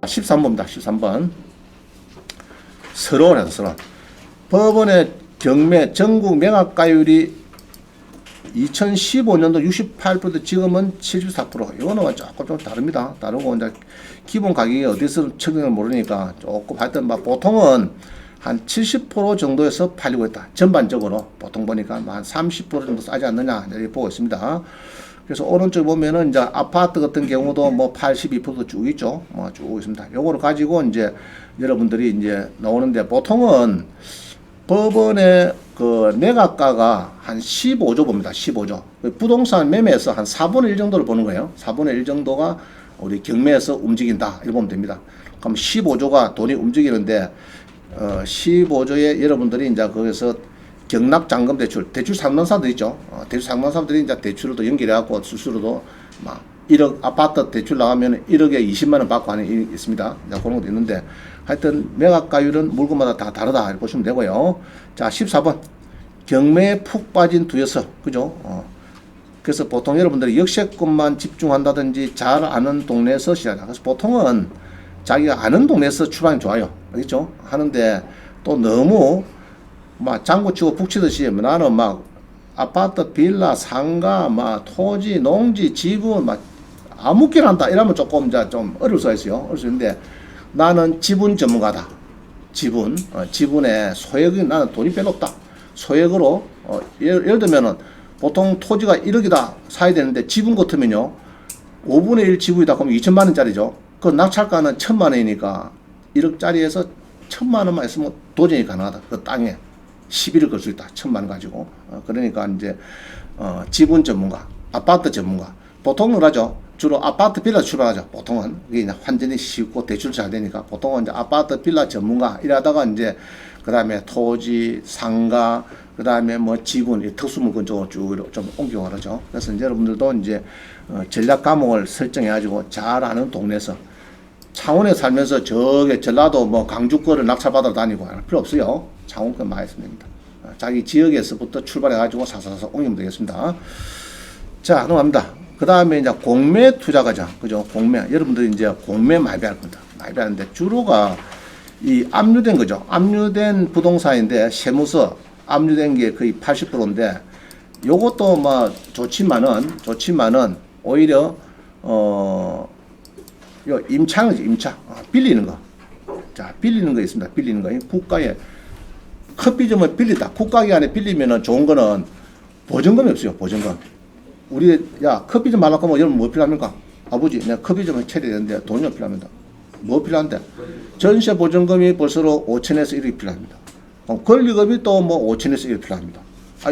13번입니다. 13번. 서론에서 서론. 법원의 경매 전국 매각가율이 2015년도 68%, 지금은 74%. 이거는 조금 좀 다릅니다. 다르고, 이제 기본 가격이 어디서 측정을 모르니까 조금 하여튼 막 보통은 한 70% 정도에서 팔리고 있다. 전반적으로 보통 보니까 한 30% 정도 싸지 않느냐 이렇게 보고 있습니다. 그래서 오른쪽 보면은 이제 아파트 같은 경우도 뭐 82%도 쭉 있죠. 뭐 쭉 있습니다. 요거를 가지고 이제 여러분들이 이제 나오는데, 보통은 법원의 그 매각가가 한 15조 봅니다. 15조. 부동산 매매에서 한 4분의 1 정도를 보는 거예요. 4분의 1 정도가 우리 경매에서 움직인다. 이렇게 보면 됩니다. 그럼 15조가 돈이 움직이는데, 15조에 여러분들이 이제 거기서 경락잔금 대출 상담사들 있죠. 대출 상담사들이 이제 대출을 또 연결해갖고 수수료도 막 1억, 아파트 대출 나가면 1억에 20만원 받고 하는 일이 있습니다. 그런 것도 있는데, 하여튼 매각가율은 물건마다 다 다르다 이렇게 보시면 되고요. 자, 14번. 경매에 푹 빠진 두여서. 그죠? 그래서 보통 여러분들이 역세권만 집중한다든지 잘 아는 동네에서 시작하다. 그래서 보통은 자기가 아는 동네에서 출발이 좋아요. 알겠죠? 하는데 또 너무 막 장구치고 북치듯이 나는 막 아파트, 빌라, 상가, 막 토지, 농지, 지분 막 아무렇게나 한다 이러면 조금 이제 좀 어려울 수가 있어요. 어려울 수 있는데, 나는 지분 전문가다. 지분에 소액이 나는 돈이 별로 없다. 소액으로 예를 들면은 보통 토지가 1억이다 사야 되는데 지분 같으면요 5분의 1 지분이다 그러면 2천만 원짜리죠. 그 낙찰가는 1,000만 원이니까 1억짜리에서 1,000만 원만 있으면 도전이 가능하다. 그 땅에 11억 걸 수 있다. 1,000만 원 가지고. 그러니까 이제 지분 전문가, 아파트 전문가. 보통은 하죠. 주로 아파트 빌라 출발하죠. 보통은 이게 이제 환전이 쉽고 대출 잘 되니까 보통은 이제 아파트 빌라 전문가 이러다가 이제 그 다음에 토지, 상가, 그 다음에 뭐 지분, 특수물건 쪽으로 쭉 좀 옮겨가죠. 그래서 이제 여러분들도 이제 전략 과목을 설정해가지고 잘 아는 동네에서, 창원에 살면서 저게 전라도 뭐 강주권을 낙찰받아 다니고 할 필요 없어요. 창원권 많이 있으면 됩니다. 자기 지역에서부터 출발해가지고 사사사 옮기면 되겠습니다. 자, 넘어갑니다. 그 다음에 이제 공매 투자 과정, 그죠? 공매. 여러분들이 이제 공매 많이 배울 겁니다. 많이 배우는데 주로가 이 압류된 거죠. 압류된 부동산인데 세무서 압류된 게 거의 80%인데, 요것도 뭐 좋지만은 오히려 요 임차는 임차. 빌리는 거. 자, 빌리는 거 있습니다. 빌리는 거. 국가에 커피점을 빌리다. 국가 기관에 빌리면은 좋은 거는 보증금이 없어요. 보증금. 우리 야 커피점 말라고 하면 여러분 뭐 필요합니까? 아버지 내가 커피점을 차려야 되는데 돈이 필요합니다. 뭐 필요한데? 전세 보증금이 벌써로 5천에서 1억이 필요합니다. 권리금이 또 뭐 5천에서 1억이 필요합니다.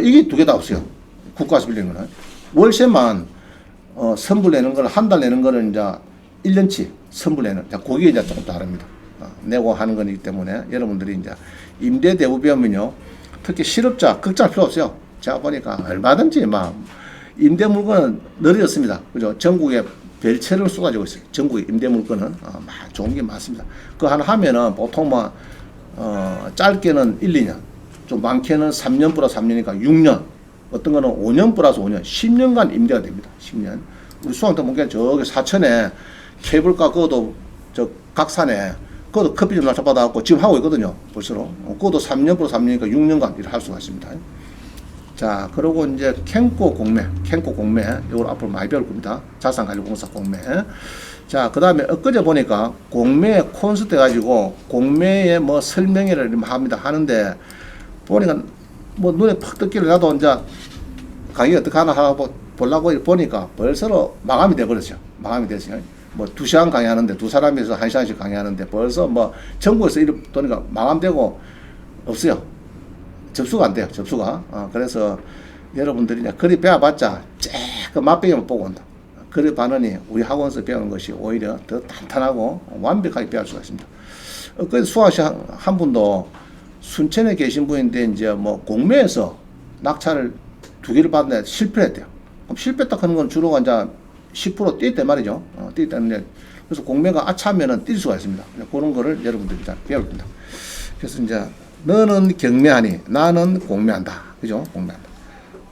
이게 두 개 다 없어요. 국가에서 빌리는 거는. 월세만 선불 내는 거는 한 달 내는 거는 이제 1년치 선불 내는. 자, 그게 이제 조금 다릅니다. 내고 하는 거기 때문에 여러분들이 이제 임대 대부 배우면요, 특히 실업자 걱정할 필요 없어요. 제가 보니까 얼마든지 막 임대 물건은 늘어졌습니다. 그죠? 전국에 별채를 쏟아지고 있어요. 전국에 임대 물건은 좋은 게 많습니다. 그거 하나 하면은 보통 뭐 짧게는 1, 2년, 좀 많게는 3년 플러스 3년이니까 6년, 어떤 거는 5년 플러스 5년, 10년간 임대가 됩니다. 10년. 우리 수원도 보니까 저기 사천에 케이블카 그것도 저 각산에 그것도 커피점 낙찰받아갖고 지금 하고 있거든요. 벌써로. 그것도 3년 플러스 3년이니까 6년간 일을 할 수가 있습니다. 자, 그리고 이제 캔코 공매, 이걸 앞으로 많이 배울 겁니다. 자산관리공사 공매. 자, 그 다음에 엊그제 보니까 공매 콘서트 해가지고 공매에 뭐 설명회를 합니다. 하는데 보니까 뭐 눈에 팍 뜯기를 나도 이제 강의 어떻게 하나 하고 보려고 보니까 벌써로 마감이 돼버렸죠. 마감이 됐어요. 뭐 2시간 강의하는데 두 사람이서 1시간씩 강의하는데 벌써 뭐 전국에서 이렇게 보니까 마감되고 없어요. 접수가 안 돼요. 접수가. 그래서 여러분들이 그리 배워봤자 그 맛배기만 보고 온다. 그래 반응이 우리 학원에서 배우는 것이 오히려 더 탄탄하고 완벽하게 배울 수가 있습니다. 그 수학시 한 분도 순천에 계신 분인데 이제 뭐 공매에서 낙찰을 2개를 받는데 실패했대요. 그럼 실패했다 하는 건 주로 이제 10% 뛸 때 말이죠. 뛸 때는 그래서 공매가 아차하면은 뛸 수가 있습니다. 그런 거를 여러분들이 다 배울 겁니다. 그래서 이제 너는 경매하니 나는 공매한다. 그죠? 공매한다.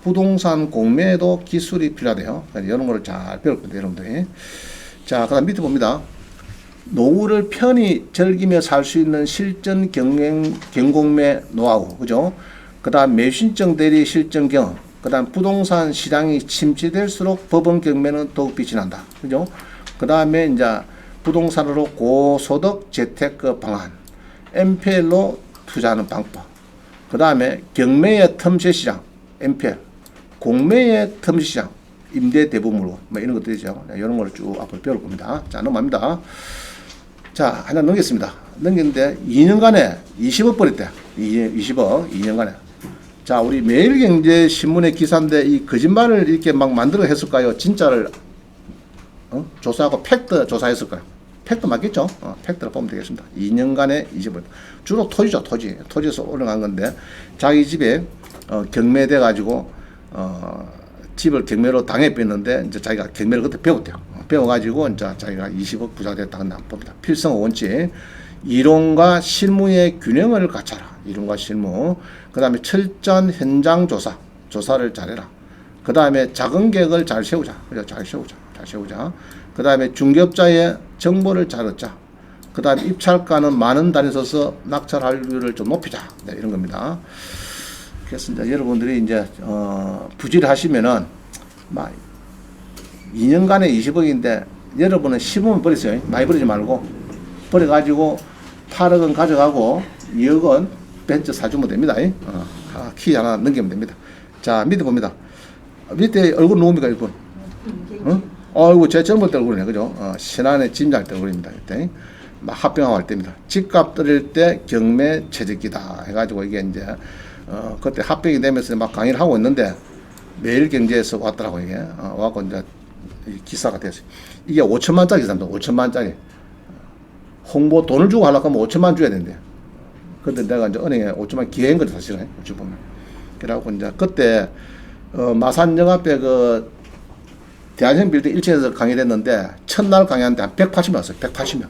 부동산 공매에도 기술이 필요하대요. 이런 거를 잘 배울 건데 여러분들이. 자, 그 다음 밑에 봅니다. 노후를 편히 즐기며 살 수 있는 실전 경공매 노하우, 그죠? 그 다음 매수신청 대리 실전 경험, 그 다음 부동산 시장이 침체될수록 법원 경매는 더욱 빛이 난다, 그죠? 그 다음에 이제 부동산으로 고소득 재테크 방안, MPL로 투자하는 방법, 그 다음에 경매의 틈새 시장, MPL, 공매의 틈새 시장, 임대 대부물로 뭐 이런 것들이죠. 이런 걸 쭉 앞으로 배울 겁니다. 자, 넘어갑니다. 자, 하나 넘겼습니다. 넘겼는데 2년간에 20억 벌었대. 20억 2년간에. 자, 우리 매일경제신문의 기사인데 이 거짓말을 이렇게 막 만들어 했을까요? 진짜를 조사하고 팩트 조사했을까요? 팩트 맞겠죠? 팩트를 보면 되겠습니다. 2년간에 20억. 주로 토지죠, 토지. 토지에서 올라간 건데 자기 집에 경매돼 가지고 집을 경매로 당해뺐는데 이제 자기가 경매를 그때 배웠대요. 배워가지고 이제 자기가 20억 부자가 됐다고 봅니다. 필성 원칙, 이론과 실무의 균형을 갖춰라. 이론과 실무. 그 다음에 철저한 현장 조사, 조사를 잘해라. 그 다음에 작은 계획을 잘 세우자. 그죠? 잘 세우자. 그 다음에 중개업자의 정보를 잘 얻자. 그 다음에 입찰가는 많은 단위 써서 낙찰 확률을 좀 높이자. 네, 이런 겁니다. 그래서 이제 여러분들이 이제 부지를 하시면은 막 2년간에 20억인데 여러분은 10억은 버리세요. 많이 버리지 말고 버려가지고 8억은 가져가고 2억은 벤츠 사주면 됩니다. 키 하나 넘기면 됩니다. 자, 밑에 봅니다. 밑에 얼굴 누굽니까, 이분? 아이고, 제 젊을 때 얼굴이네, 그죠? 신안에 짐잘 때 얼굴입니다. 이때 막 합병하고 할 때입니다. 집값 들일 때 경매 최적기다 해가지고 이게 이제 그때 합병이 되면서 막 강의를 하고 있는데 매일경제에서 왔더라고 이게 와갖고 이제 기사가 됐어요. 이게 5천만짜리 기사입니다. 5천만짜리 홍보 돈을 주고 하려고 하면 5천만 줘야 된대요. 근데 내가 이제 은행에 5천만 기회인 거죠 사실은 어찌 보면. 그래갖고 이제 그때 마산역 앞에 그 대한형 빌딩 1층에서 강의를 했는데 첫날 강의하는데 한 180명 왔어요. 180명.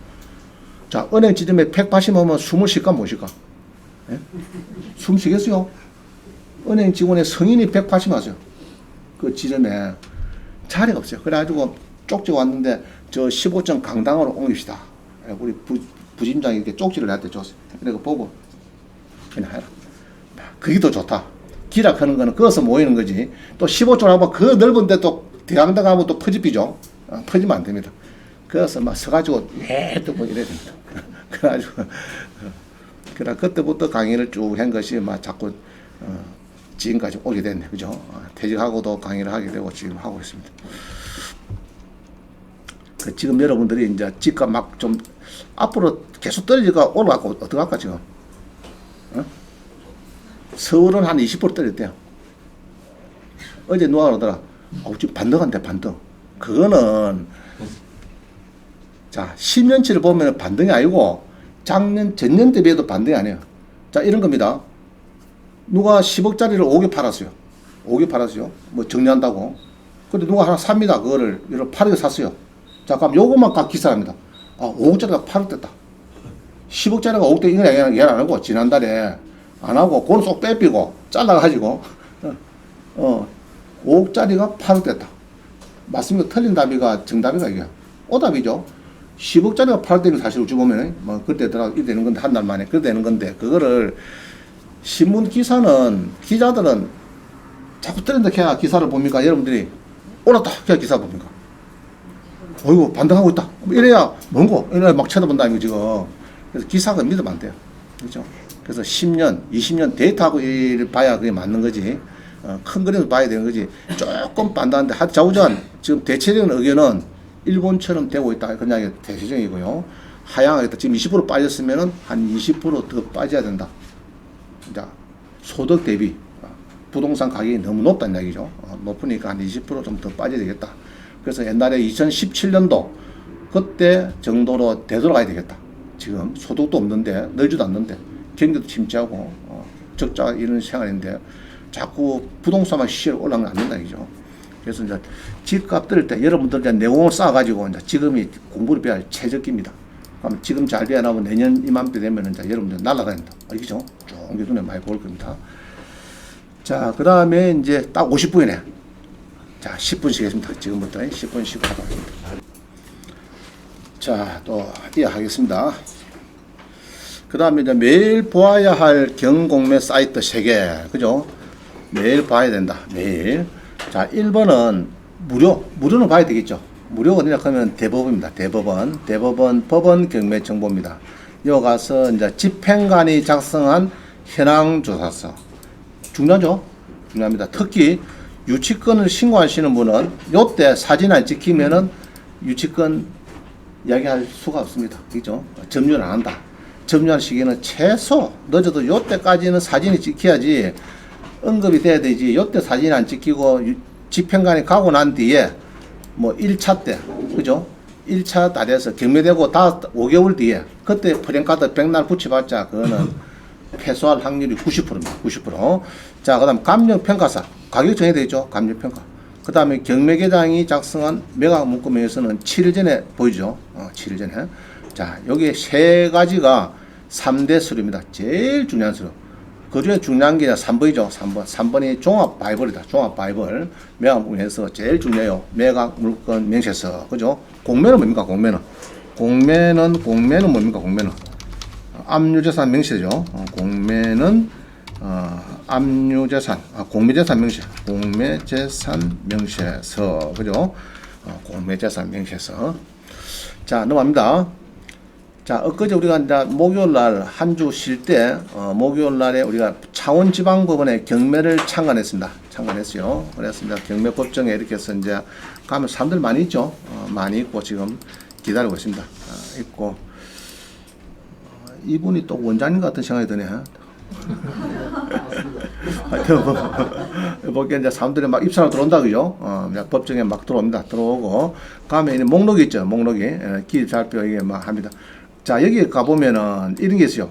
자, 은행 지점에 180명이면 숨을 쉴까 못 쉴까? 예? 숨 쉬겠어요? 은행 직원의 성인이 180명 왔어요. 그 지점에 자리가 없어요. 그래가지고 쪽지 왔는데 저 15층 강당으로 옮깁시다. 우리 부심장이 이렇게 쪽지를 나한테 줬어요. 그래서 보고 그냥 해라. 그게 더 좋다. 기락하는 거는 거기서 모이는 거지. 또 15층 하면 그 넓은데 또 대강당 하면 또 퍼집히죠. 퍼지면 안 됩니다. 그래서 막 서가지고 또 이래야 됩니다. 그래가지고 그래 그때부터 강의를 쭉 한 것이 막 자꾸 지금까지 오게 됐네, 그죠? 퇴직하고도 강의를 하게 되고 지금 하고 있습니다. 지금 여러분들이 이제 집값 막 좀 앞으로 계속 떨어지가 올라가고 어떡할까 지금? 서울은 한 20% 떨어졌대요. 어제 누가 그러더라. 지금 반등한대 반등. 그거는 자 10년치를 보면 반등이 아니고 전년 대비해도 반등이 아니에요. 자 이런 겁니다. 누가 10억짜리를 5개 팔았어요. 5개 팔았어요. 뭐 정리한다고. 근데 누가 하나 삽니다. 그거를 8억에 샀어요. 자 그럼 요것만 각 기사합니다. 5억짜리가 8억 됐다. 10억짜리가 5억 대 이건 얘기는 안 하고 지난달에 안 하고 그건 쏙 빼삐고 잘라가지고 5억짜리가 8억 됐다. 맞습니까? 틀린 답이가 정답이가 이게 오답이죠. 10억짜리가 8억 되는 사실 어찌 보면 뭐 그때 들어가 이래 되는 건데 한 달 만에 그래 되는 건데 그거를 신문 기사는 기자들은 자꾸 떨어진다 해야 기사를 봅니까? 여러분들이 올랐다 해야 기사 봅니까? 어이구 반등하고 있다 이래야 뭔고 이래 막 쳐다본다 이거 지금. 그래서 기사가 믿으면 안 돼요. 그렇죠? 그래서 10년 20년 데이터하고 일 봐야 그게 맞는 거지. 큰 그림을 봐야 되는 거지. 조금 반등한데 좌우전 지금 대체적인 의견은 일본처럼 되고 있다. 그냥 이게 대체적이고요. 하향하겠다. 지금 20% 빠졌으면은 한 20% 더 빠져야 된다. 자, 소득 대비 부동산 가격이 너무 높다는 얘기죠. 높으니까 한 20% 좀 더 빠져야 되겠다. 그래서 옛날에 2017년도 그때 정도로 되돌아가야 되겠다. 지금 소득도 없는데 늘지도 않는데 경기도 침체하고 적자 이런 생활인데 자꾸 부동산만 시세로 올라가면 안 된다는 얘기죠. 그래서 이제 집값 들을 때 여러분들 이제 내공을 쌓아가지고 이제 지금이 공부를 배워야 할 최적기입니다. 그럼 지금 잘 배워나면 내년 이맘때 되면 이제 여러분들 날아다닌다. 알겠죠? 쭉 눈에 많이 보일 겁니다. 자, 그 다음에 이제 딱 50분이네. 자, 10분 쉬겠습니다. 지금부터 10분 쉬고 하겠습니다. 자, 또 이어가겠습니다. 그 다음에 이제 매일 보아야 할 경공매 사이트 3개. 그죠? 매일 봐야 된다. 매일. 자, 1번은 무료는 봐야 되겠죠. 무료가 어디냐 하면 대법원입니다. 대법원 법원 경매 정보입니다. 여기 가서 이제 집행관이 작성한 현황조사서. 중요하죠? 중요합니다. 특히 유치권을 신고하시는 분은 요때 사진 안 찍히면은 유치권 이야기할 수가 없습니다. 그죠? 점유를 안 한다. 점유할 시기는 최소 늦어도 요때까지는 사진이 찍혀야지 언급이 돼야 되지. 요때 사진이 안 찍히고 집행관이 가고 난 뒤에 뭐 1차 때, 그죠? 1차 달에서 경매되고 5개월 뒤에 그때 프랭카드 백날 붙여봤자 그거는 패소할 확률이 90%입니다. 90%. 자, 그 다음 감정평가사. 가격 정해야 되죠. 감정평가. 그 다음에 경매계장이 작성한 매각 문구명에서는 7일 전에 보이죠. 7일 전에. 자, 여기 세 가지가 3대 서류입니다. 제일 중요한 서류. 그 중에 중요한 게 3번이죠. 3번. 3번이 종합 바이블이다. 종합 바이블. 매각 문구에서 제일 중요해요. 매각 물건 명세서. 그죠? 공매는 뭡니까? 공매는 뭡니까? 공매는. 압류재산 명세죠. 공매는 압류재산, 공매재산 명세, 공매재산 명세서, 그죠? 공매재산 명세서. 자, 넘어갑니다. 자, 엊그제 우리가 이제 목요일날 한 주 쉴 때, 목요일날에 우리가 창원지방법원에 경매를 참관했어요. 그랬습니다. 경매법정에 이렇게 해서 이제 가면 사람들 많이 있죠. 많이 있고 지금 기다리고 있습니다. 있고. 이분이 또 원장님 같은 생각이 드네. 보기엔 이제 사람들이 막 입사로 들어온다, 그죠? 법정에 막 들어옵니다. 들어오고, 가면 목록이 있죠. 목록이. 기입살표 이게 막 합니다. 자, 여기 가보면은 이런 게 있어요.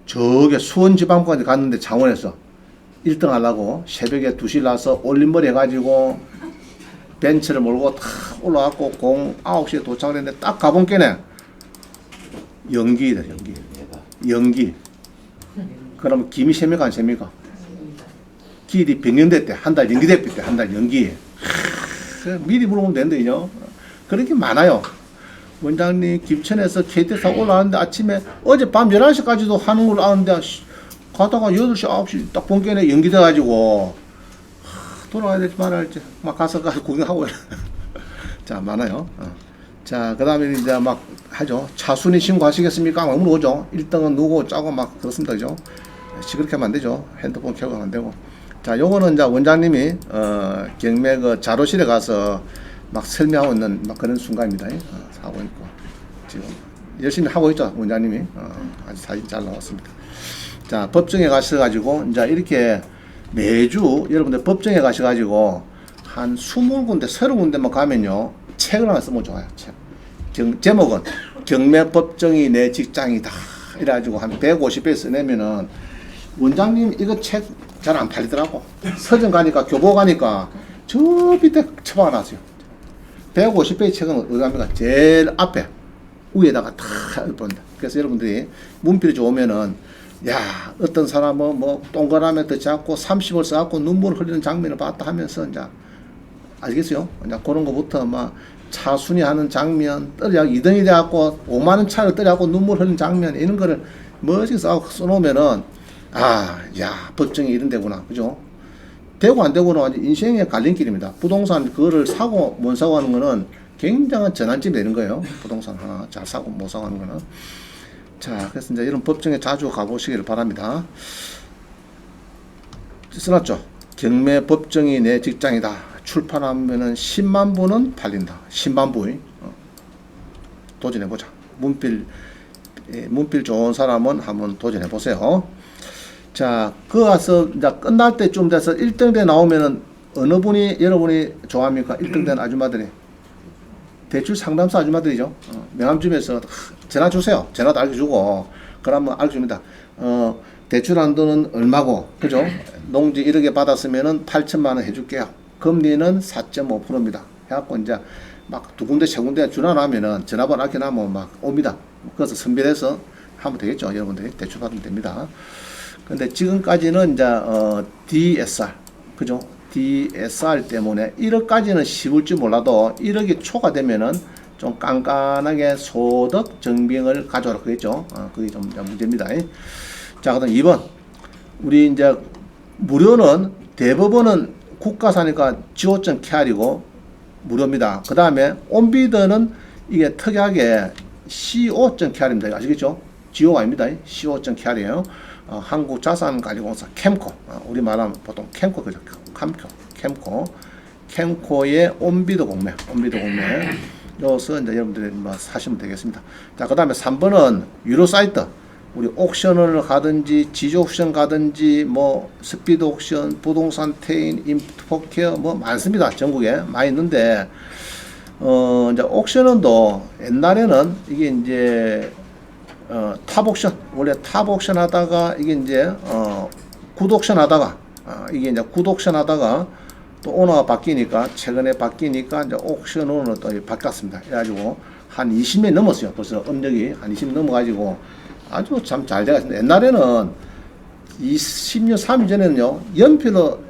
저게 수원지방법원에 갔는데 창원에서 1등 하려고 새벽에 2시 나서 올림머리 해가지고 벤츠를 몰고 탁 올라왔고 9시에 도착을 했는데 딱 가본 게네. 연기다, 연기. 그러면 김이 셉니까 안 셉니까? 길이 백년대 때 한 달 연기됐을 때 한 달 연기. 미리 물어보면 되는데요. 그런 게 많아요. 원장님 김천에서 KTX 타고 올라왔는데 아침에 어젯밤 11시까지도 하는 걸 아는데 가다가 8시 9시 딱 본 게네 연기돼가지고 돌아가야 될지 말아야 할지 막 가서 구경하고 자, 많아요. 자, 그 다음에 이제 막 하죠. 차순위 신고하시겠습니까? 막 물어보죠. 1등은 누구 짜고 막 그렇습니다. 그죠? 시끄럽게 하면 안 되죠. 핸드폰 켜고 하면 안 되고. 자, 요거는 이제 원장님이, 경매 그 자료실에 가서 막 설명하고 있는 막 그런 순간입니다. 하고 있고. 지금 열심히 하고 있죠. 원장님이. 아주 사진 잘 나왔습니다. 자, 법정에 가셔가지고, 이제 이렇게 매주 여러분들 법정에 가셔가지고 한 20군데, 30군데만 가면요. 책을 하나 쓰면 좋아요. 책. 제목은 경매법정이 내 직장이다. 이래가지고 한 150배 써내면은 원장님 이거 책 잘 안 팔리더라고. 서점 가니까 교보 가니까 저 밑에 처박아놨어요. 150배의 책은 어디 갑니까? 제일 앞에 위에다가 다 본다. 그래서 여러분들이 문필이 좋으면은 야, 어떤 사람은 뭐 동그라미 더 잡고 30을 써갖고 눈물 흘리는 장면을 봤다 하면서 이제 알겠어요? 이제 그런 거부터 막 차순위 하는 장면, 떨려 2등이 돼갖고 5만원 차를 떨려갖고 눈물 흘리는 장면, 이런 거를 멋지게 써놓으면은, 야, 법정이 이런 데구나. 그죠? 되고 안 되고는 완전 인생의 갈림길입니다. 부동산 그거를 사고 못 사고 하는 거는 굉장한 전환점이 되는 거예요. 부동산 하나 잘 사고 못 사고 하는 거는. 자, 그래서 이제 이런 법정에 자주 가보시기를 바랍니다. 써놨죠? 경매 법정이 내 직장이다. 출판하면은 10만 부는 팔린다. 10만 부. 도전해보자. 문필 좋은 사람은 한번 도전해보세요. 자, 그 가서 이제 끝날 때쯤 돼서 1등대 나오면은 어느 분이 여러분이 좋아합니까? 1등 된 아줌마들이. 대출 상담사 아줌마들이죠. 명함주면서 전화 주세요. 전화도 알려주고. 그러면 알려줍니다. 대출 한도는 얼마고, 그죠? 농지 1억에 받았으면은 8천만 원 해줄게요. 금리는 4.5%입니다. 해갖고 이제 막 두 군데, 세 군데 전화하면은 전화번호 아껴나면 막 옵니다. 그래서 선별해서 하면 되겠죠. 여러분들이 대출 받으면 됩니다. 근데 지금까지는 이제, DSR, 그죠? DSR 때문에 1억까지는 쉬울지 몰라도 1억이 초과되면은 좀 깐깐하게 소득 증빙을 가져오라 그랬죠. 그게 좀 문제입니다. 자, 그다음 2번. 우리 이제 무료는 대부분은 국가사니까 지오점 KR이고 무료입니다. 그 다음에 온비드는 이게 특이하게 CO.KR입니다. 아시겠죠? 지오가 아닙니다. CO.KR이에요. 한국자산관리공사 캠코. 우리 말하면 보통 캠코 그죠? 캠코의 온비드 공매. 여기서 이제 여러분들이 뭐 사시면 되겠습니다. 자, 그 다음에 3번은 유료 사이트. 우리 옥션을 가든지 지주 옥션 가든지 뭐 스피드 옥션, 부동산 테인, 인포케어 뭐 많습니다. 전국에 많이 있는데 이제 옥션은도 옛날에는 이게 이제 탑 옥션 원래 탑 옥션 하다가 이게 이제 굿 옥션 하다가 이게 이제 굿 옥션 하다가 또 오너가 바뀌니까 최근에 바뀌니까 이제 옥션으로 또 바뀌었습니다. 그래가지고 한 20년 넘었어요. 벌써 음력이 한 20년 넘어가지고 아주 참 잘 돼갔습니다. 옛날에는 20년, 3년 전에는요, 연필로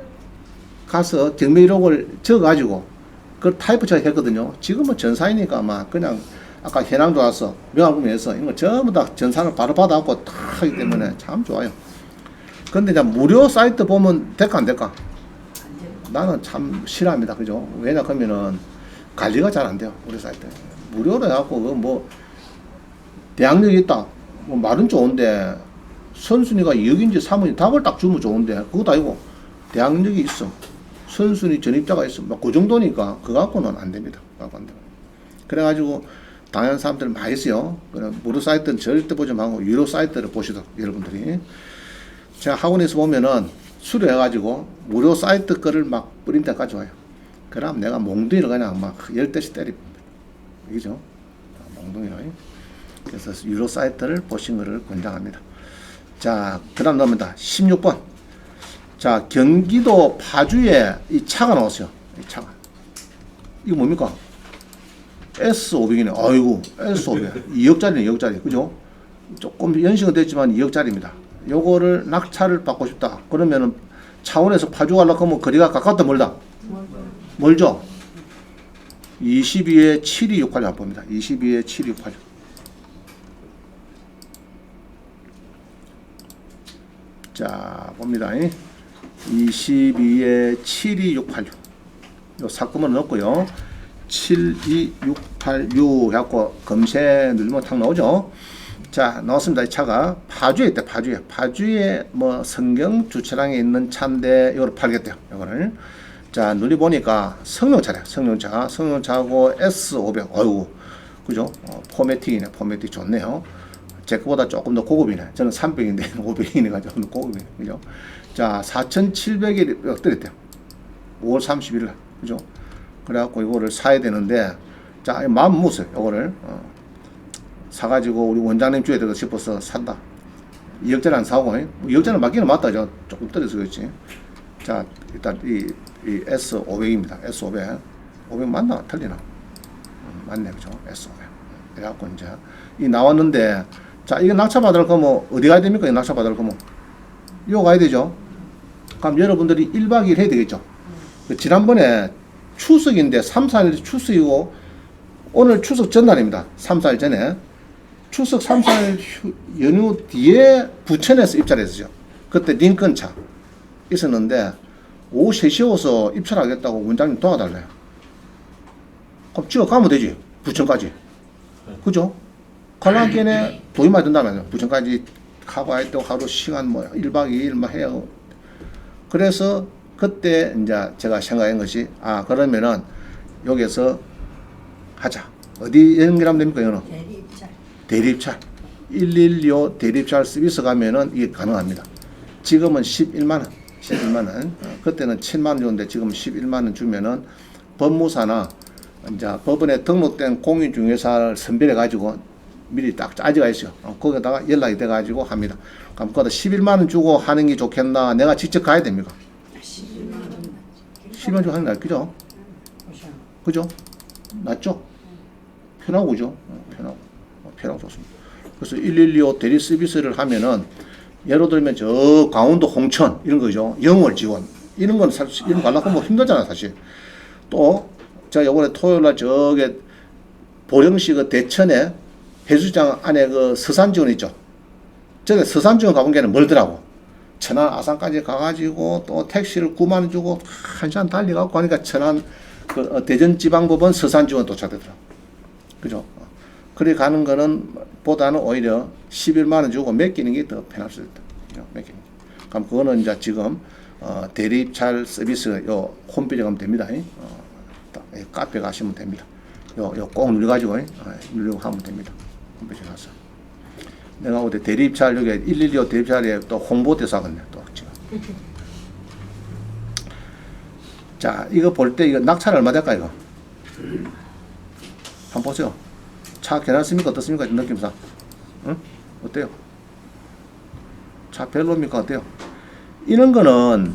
가서 경매 이력을 적어가지고, 그걸 타이프 처리 했거든요. 지금은 전산이니까 아마 그냥, 아까 현황 좋아서, 명함구매해서, 이런 거 전부 다 전산을 바로 받아갖고 다 하기 때문에 참 좋아요. 근데 이제 무료 사이트 보면 될까, 안 될까? 나는 참 싫어합니다. 그죠? 왜냐, 그러면은 관리가 잘 안 돼요. 무료 사이트. 무료로 해갖고, 그 뭐, 대항력이 있다. 뭐 말은 좋은데 선순위가 2억인지 3억인지 답을 딱 주면 좋은데 그것도 아니고 대항력이 있어 선순위 전입자가 있어 뭐 그 정도니까 그거 갖고는 안 됩니다. 그래가지고 당연한 사람들 많이 있어요. 무료 사이트는 절대 보지 말고 유료 사이트를 보시도록 여러분들이 제가 학원에서 보면은 수료해가지고 무료 사이트 거를 막 뿌린 데까지 와요. 그럼 내가 몽둥이를 그냥 막 10대씩 때립니다. 이죠? 몽둥이를. 그래서 유료 사이트를 보신 것을 권장합니다. 자, 그 다음 넘어갑니다. 16번. 자, 경기도 파주에 이 차가 나왔어요. 이 차가. 이거 뭡니까? S500이네. 아이고, S500. 2억짜리네, 2억짜리. 그죠? 조금 연식은 됐지만 2억짜리입니다. 요거를 낙찰을 받고 싶다. 그러면은 차원에서 파주 가려고 하면 거리가 가깝다, 멀다? 멀죠? 22에 7268 한번 봅니다. 22에 7268. 자, 봅니다. 22에 72686. 요 사건은 넣었고요. 72686 해갖고 검색 누르면 탁 나오죠. 자, 나왔습니다. 이 차가 파주에 있대. 파주에 뭐 성경 주차장에 있는 차인데 이거를 팔겠대요. 이거를. 자, 눈이 보니까 성용차래. 성용차하고 S500. 어이구, 그죠? 포매틱이네. 포매틱 좋네요. 제 거보다 조금 더 고급이네. 저는 300인데 500이네 가지고 고급이네. 그죠? 자, 4,700일 어떨랬대요? 5월 31일 날. 그죠? 그래갖고 이거를 사야 되는데, 자, 마음 먹었어요. 이거를. 사가지고 우리 원장님 줘야 되겠다 싶어서 산다. 2억짜리 안 사고, 2억짜리 맞기는 맞다. 저 조금 떨어서 그렇지. 자, 일단 이 S500입니다. S500. 500 맞나? 틀리나? 맞네. 그죠? S500. 그래갖고 이제 이 나왔는데, 자, 이거 낙찰 받을 거면 어디 가야 됩니까? 이 낙찰 받을 거면 요 가야 되죠. 그럼 여러분들이 1박 2일 해야 되겠죠. 지난번에 추석인데 3, 4일 추석이고 오늘 추석 전날입니다. 3, 4일 전에 추석 3, 4일 연휴 뒤에 부천에서 입찰을 했었죠. 그때 링컨차 있었는데 오후 3시에 와서 입찰하겠다고 원장님 도와달래요. 그럼 지어 가면 되지. 부천까지. 그죠? 관람견에 돈이 많이 든다면요. 부천까지 가고 할 때 하루 시간 뭐 1박 2일 막 해요. 그래서 그때 이제 제가 생각한 것이 그러면은 여기서 하자. 어디 연결하면 됩니까? 이거는? 대리입찰. 112 대리입찰 서비스 가면은 이게 가능합니다. 지금은 11만원. 그때는 7만원 줬는데 지금 11만원 주면은 법무사나 이제 법원에 등록된 공인중개사를 선별해가지고 미리 딱 짜지가 있어요. 거기다가 연락이 돼가지고 합니다. 그럼 거기다 11만원 주고 하는 게 좋겠나? 내가 직접 가야 됩니까? 11만원 주고 하는 게 낫죠? 그죠? 낫죠? 편하고, 그죠? 편하고 좋습니다. 그래서 112 대리 서비스를 하면은 예를 들면 저 강원도 홍천 이런 거죠. 영월 지원 이런 건 사실 이런 거 하려고 뭐 힘들잖아 사실. 또 제가 이번에 토요일 날 저게 보령시 그 대천에 해수장 안에 그 서산지원 있죠. 저기 서산지원 가본 게는 멀더라고. 천안 아산까지 가가지고 또 택시를 9만 원 주고 1시간 달려가고 하니까 천안 그 대전지방법원 서산지원 도착되더라고. 그죠? 그래 가는 거는 보다는 오히려 11만 원 주고 맡기는 게 더 편할 수 있다. 맡기는 게. 그럼 그거는 이제 지금 대리입찰 서비스 요 홈페이지 가면 됩니다. 카페 가시면 됩니다. 요 꼭 눌러가지고 누르고 하면 됩니다. 홈페이지 가서. 내가 어디 대리입찰 여기 112호 대리입찰에 또 홍보대사 하겠네 또 지금. 자 이거 볼 때 이거 낙찰 얼마 될까 이거? 한번 보세요. 차 괜찮습니까 어떻습니까 느낌상? 응? 어때요? 차 별로입니까 어때요? 이런 거는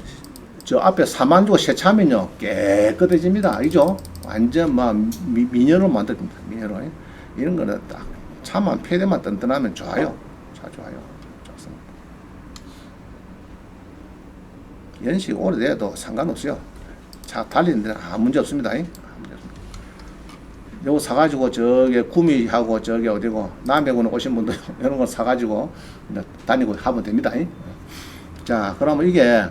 저 앞에 4만 주고 새 차면요 깨끗해집니다. 알죠? 완전 막 미녀로 만들어집니다. 미녀로. 이런 거는 딱 차만 폐대만 튼튼하면 좋아요. 차 좋아요. 좋습니다. 연식 오래돼도 상관없어요. 차 달리는데 아무 문제 없습니다. 요거 사가지고 저기 구미하고 저기 어디고 남해군 오신 분들 이런 거 사가지고 다니고 하면 됩니다. 자 그러면 이게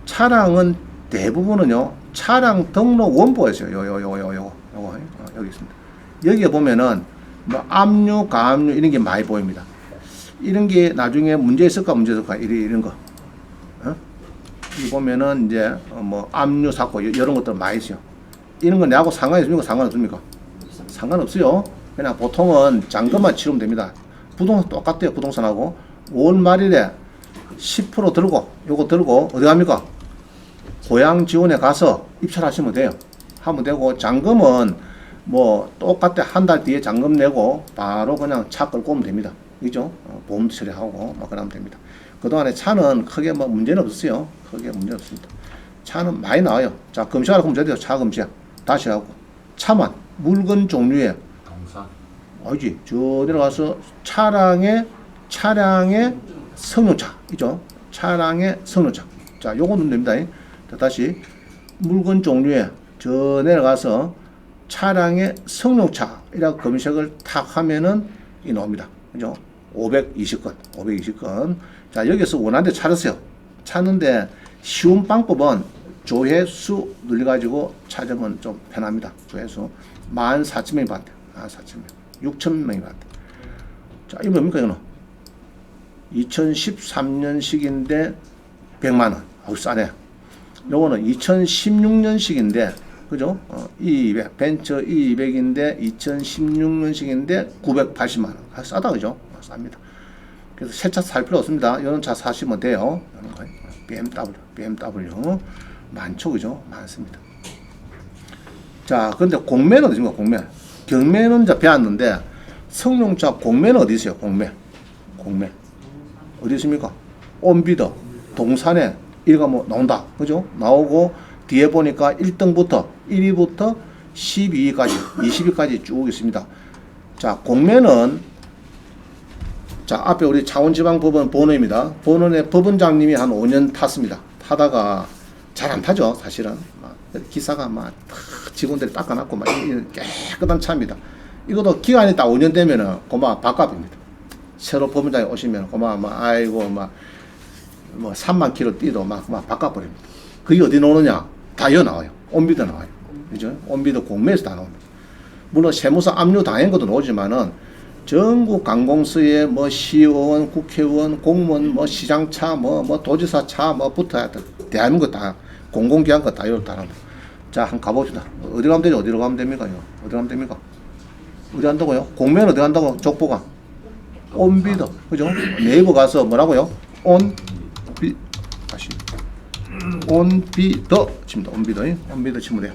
차량은 대부분은요 차량 등록 원본에서요 요거 여기 있습니다. 여기에 보면은 뭐 압류 가압류 이런 게 많이 보입니다. 이런 게 나중에 문제 있을까 이런 거 이 보면은 이제 뭐 압류 사고 이런 것들 많이 있어요. 이런 건 내하고 상관이 있습니까 상관없습니까? 상관없어요. 그냥 보통은 잔금만 치르면 됩니다. 부동산 똑같아요. 부동산하고 5월 말일에 10% 들고 요거 들고 어디 갑니까? 고향 지원에 가서 입찰하시면 돼요. 하면 되고 잔금은 뭐 똑같아 한 달 뒤에 잔금 내고 바로 그냥 차 끌고 오면 됩니다. 그죠? 보험 처리하고 막 그러면 됩니다. 그동안에 차는 크게 뭐 문제는 없어요. 크게 문제 없습니다. 차는 많이 나와요. 자 검색하라 하면 돼요. 차 검색 다시 하고 차만 물건 종류에 동산 아니지 저 내려가서 차량의 성능차 있죠. 차량의 성능차. 자 요거 누르면 됩니다. 자, 다시 물건 종류에 저 내려가서 차량의 성능차이라고 검색을 탁 하면은 이 나옵니다. 그죠? 520건. 자, 여기서 원하는 데 찾으세요. 찾는데 쉬운 방법은 조회수 눌러가지고 찾으면 좀 편합니다. 조회수. 14,000명이 봤대요. 14,000명. 6,000명이 봤대요. 자, 이거 뭡니까, 이거는? 2013년식인데 100만원. 아우, 싸네. 요거는 2016년식인데, 그죠? E200, 벤처 E200인데 2016년식인데 980만원. 아, 싸다, 그죠? 쌉니다. 그래서 새 차 살 필요 없습니다. 이런 차 사시면 돼요. 이런 거. BMW. 많죠, 그죠? 많습니다. 자, 근데 공매는 어디 있습니까? 공매. 경매는 이제 배웠는데, 성룡차 공매는 어디 있어요? 공매. 어디 있습니까? 온비더, 동산에 이거 뭐 나온다. 그죠? 나오고, 뒤에 보니까 1등부터 1위부터 12위까지, 20위까지 쭉 있습니다. 자, 공매는 자, 앞에 우리 창원지방법원 번호입니다. 번호의 법원장님이 한 5년 탔습니다. 타다가 잘 안 타죠, 사실은. 막 기사가 막 직원들이 닦아놨고 막 깨끗한 차입니다. 이것도 기간이 딱 5년 되면은 고마 바꿔봅니다. 새로 법원장이 오시면 고마 막 아이고 막 뭐 3만 킬로 뛰도 막 바꿔버립니다. 그게 어디 나오느냐? 다 여 나와요. 온비도 나와요. 그죠? 온비도 공매에서 다 나옵니다. 물론 세무서 압류 당한 것도 나오지만은 전국 관공서에 뭐 시의원, 국회의원, 공무원, 뭐 시장차, 뭐 도지사차, 뭐 붙어야 돼. 대한민국 다 공공기관 거 다 이렇게 다 합니다. 자, 한번 가봅시다. 어디 가면 되죠? 어디로 가면 됩니까? 이거? 어디 가면 됩니까? 어디 간다고요? 공매는 어디 간다고? 족보가? 온비더. 그죠? 네이버 가서 뭐라고요? 온비더 칩니다. 온비더 치면 돼요.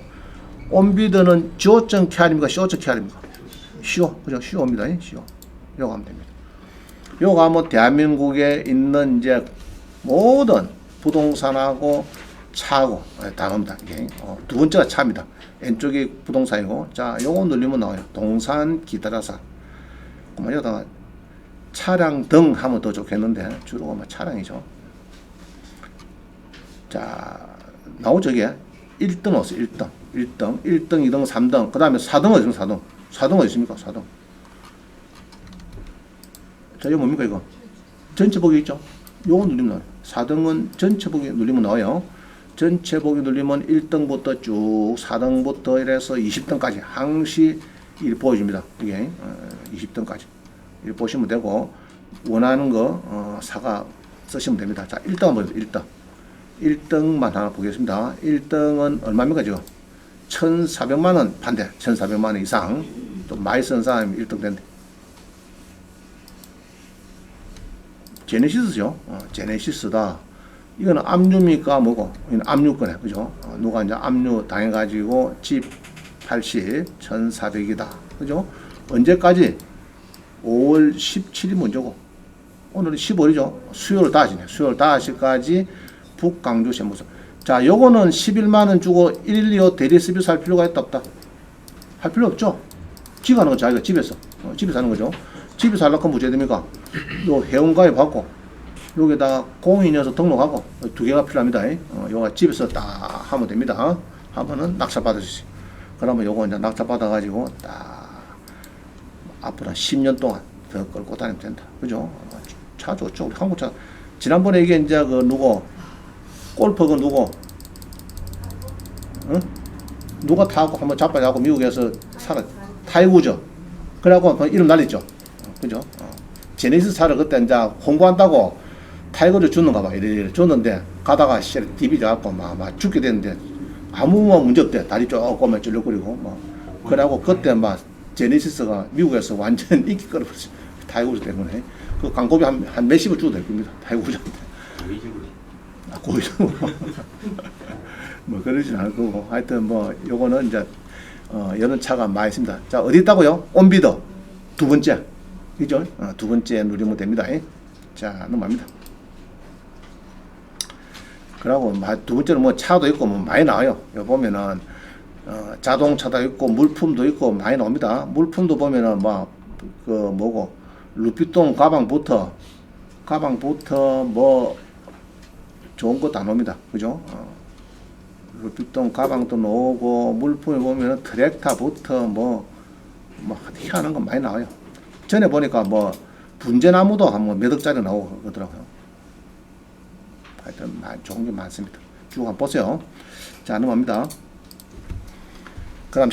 온비더는 jo.kr입니까? co.kr입니까? 시오, 그죠? 시오입니다. 시오. 요거 하면 됩니다. 요거 하면 대한민국에 있는 이제 모든 부동산하고 차하고 다 나옵니다. 이게 두 번째가 차입니다. 왼쪽이 부동산이고, 자, 요거 누르면 나와요. 동산 기타라사. 그만 여기다가 차량 등 하면 더 좋겠는데 주로 아마 차량이죠. 자, 나오죠, 이게 1등 없어요. 1등, 2등, 3등, 그 다음에 4등 어디서 4등? 4등 어디 있습니까? 4등. 자, 이거 뭡니까, 이거? 전체 보기 있죠? 요거 누르면 나와요. 4등은 전체 보기 누르면 나와요. 전체 보기 누르면 1등부터 쭉 4등부터 이래서 20등까지 항시 일 보여줍니다. 이게 20등까지 일 보시면 되고 원하는 거 사과 쓰시면 됩니다. 자, 1등 한번 보세요. 1등. 1등만 하나 보겠습니다. 1등은 얼마입니까 지금? 1,400만원 판대. 1,400만원 이상 또 많이 쓴 사람이 1등 된대. 제네시스죠. 제네시스다. 이거는 압류입니까 뭐고? 이건 압류거네. 그죠? 누가 이제 압류 당해가지고 집 80, 1,400이다. 그죠? 언제까지? 5월 17일 먼저고. 오늘은 15일이죠. 수요일 5시네. 수요일 5시까지 북강주 세무서. 자, 요거는 11만원 주고 112 대리 서비스 할 필요가 있다 없다? 할 필요 없죠? 지가 하는 건 자기가 집에서. 집에서 하는 거죠. 집에서 하려고 하면 무죄 됩니까? 요 회원가입 하고, 여기다가 공인이어서 등록하고, 두 개가 필요합니다. 요거 집에서 딱 하면 됩니다. 하면은 낙찰 받을 수 있어요. 그러면 요거 이제 낙찰 받아가지고 딱 앞으로 한 10년 동안 더 끌고 다니면 된다. 그죠? 차 좋죠. 우리 한국 차. 지난번에 이게 이제 그 누구, 골프 그 누구, 응? 누가 타고 한번 자빠져갖고 미국에서 살아, 타이거죠. 그래갖고 이름 날렸죠. 그죠? 제네시스 차를 그때 이제 홍보한다고 타이거를 줬는가 봐. 이래 줬는데 가다가 디비져갖고 막 죽게 됐는데 아무 문제 없대. 다리 조금만 찔러거리고 뭐. 그래갖고 그때 막 제네시스가 미국에서 완전 인기 끌어버렸어. 타이거 때문에. 그 광고비 한 몇십을 줘도 될 겁니다. 타이거한테. 고의적으로. 뭐 그러진 않을 거고. 하여튼 뭐 요거는 이제 여러 차가 많이 있습니다. 자, 어디 있다고요? 온비더 두 번째. 그죠? 두 번째 누르면 됩니다. 자, 넘어갑니다. 그리고 두 번째는 뭐 차도 있고 뭐 많이 나와요. 여기 보면은 자동차도 있고 물품도 있고 많이 나옵니다. 물품도 보면은 뭐 그 뭐고 루피통 가방부터 뭐 좋은 거 다 나옵니다. 그죠? 루피통 가방도 나오고 물품에 보면은 트랙타부터 뭐 희한한 거 많이 나와요. 전에 보니까 뭐 분재나무도 한 몇 억짜리 나오고 그러더라고요. 하여튼 좋은 게 많습니다. 쭉 한번 보세요. 자, 넘어갑니다. 그 다음